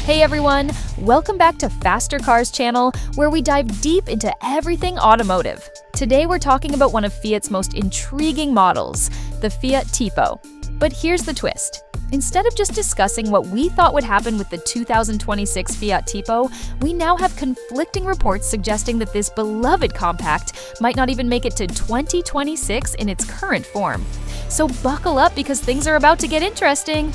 Hey everyone, welcome back to Faster Cars channel, where we dive deep into everything automotive. Today we're talking about one of Fiat's most intriguing models, the Fiat Tipo. But here's the twist. Instead of just discussing what we thought would happen with the 2026 Fiat Tipo, we now have conflicting reports suggesting that this beloved compact might not even make it to 2026 in its current form. So buckle up because things are about to get interesting.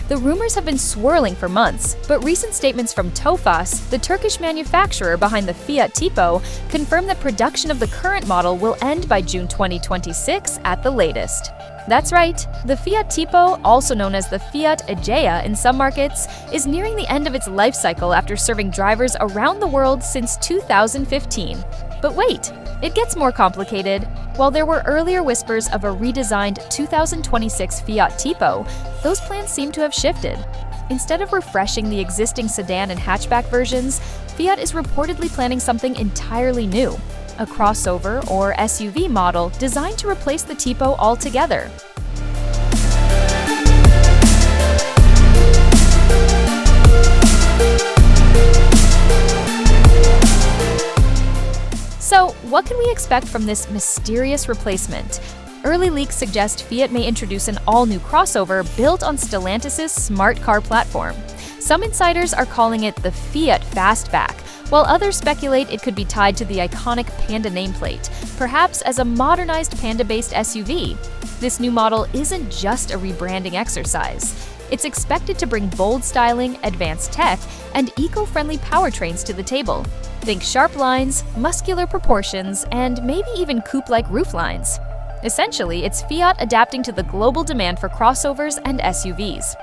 The rumors have been swirling for months, but recent statements from Tofaş, the Turkish manufacturer behind the Fiat Tipo, confirm that production of the current model will end by June 2026 at the latest. That's right, the Fiat Tipo, also known as the Fiat Egea in some markets, is nearing the end of its life cycle after serving drivers around the world since 2015. But wait, it gets more complicated. While there were earlier whispers of a redesigned 2026 Fiat Tipo, those plans seem to have shifted. Instead of refreshing the existing sedan and hatchback versions, Fiat is reportedly planning something entirely new, a crossover or SUV model designed to replace the Tipo altogether. So, what can we expect from this mysterious replacement? Early leaks suggest Fiat may introduce an all-new crossover built on Stellantis' Smart Car platform. Some insiders are calling it the Fiat Fastback, while others speculate it could be tied to the iconic Panda nameplate, perhaps as a modernized Panda-based SUV. This new model isn't just a rebranding exercise. It's expected to bring bold styling, advanced tech, and eco-friendly powertrains to the table. Think sharp lines, muscular proportions, and maybe even coupe-like rooflines. Essentially, it's Fiat adapting to the global demand for crossovers and SUVs.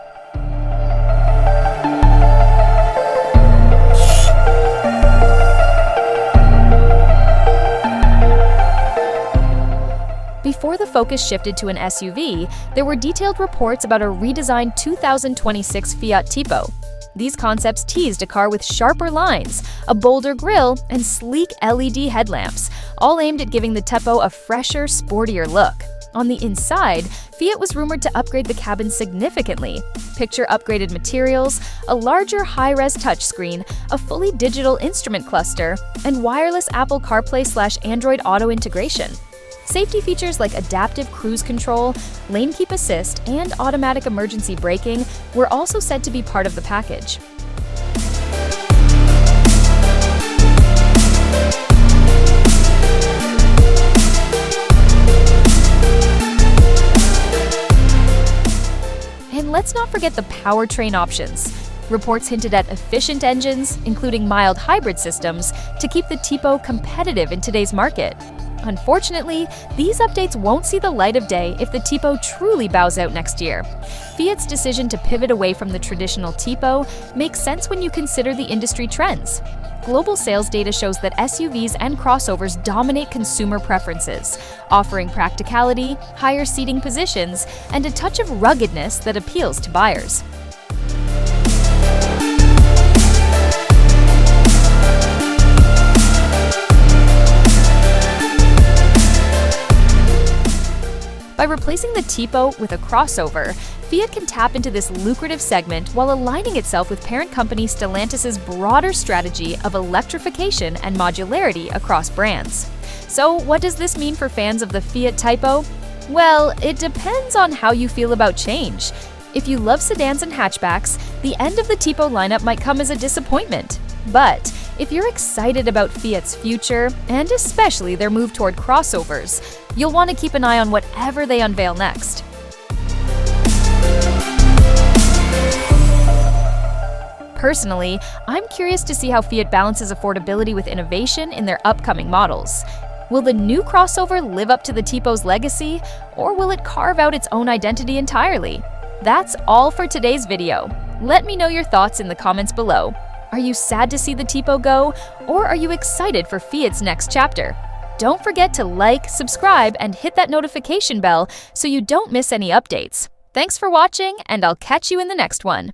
Before the focus shifted to an SUV, there were detailed reports about a redesigned 2026 Fiat Tipo. These concepts teased a car with sharper lines, a bolder grille, and sleek LED headlamps, all aimed at giving the Tipo a fresher, sportier look. On the inside, Fiat was rumored to upgrade the cabin significantly. Picture upgraded materials, a larger high-res touchscreen, a fully digital instrument cluster, and wireless Apple CarPlay/Android Auto integration. Safety features like adaptive cruise control, lane keep assist, and automatic emergency braking were also said to be part of the package. And let's not forget the powertrain options. Reports hinted at efficient engines, including mild hybrid systems, to keep the Tipo competitive in today's market. Unfortunately, these updates won't see the light of day if the Tipo truly bows out next year. Fiat's decision to pivot away from the traditional Tipo makes sense when you consider the industry trends. Global sales data shows that SUVs and crossovers dominate consumer preferences, offering practicality, higher seating positions, and a touch of ruggedness that appeals to buyers. By replacing the Tipo with a crossover, Fiat can tap into this lucrative segment while aligning itself with parent company Stellantis' broader strategy of electrification and modularity across brands. So, what does this mean for fans of the Fiat Tipo? Well, it depends on how you feel about change. If you love sedans and hatchbacks, the end of the Tipo lineup might come as a disappointment. But if you're excited about Fiat's future, and especially their move toward crossovers, you'll want to keep an eye on whatever they unveil next. Personally, I'm curious to see how Fiat balances affordability with innovation in their upcoming models. Will the new crossover live up to the Tipo's legacy, or will it carve out its own identity entirely? That's all for today's video. Let me know your thoughts in the comments below. Are you sad to see the Tipo go, or are you excited for Fiat's next chapter? Don't forget to like, subscribe, and hit that notification bell so you don't miss any updates. Thanks for watching, and I'll catch you in the next one.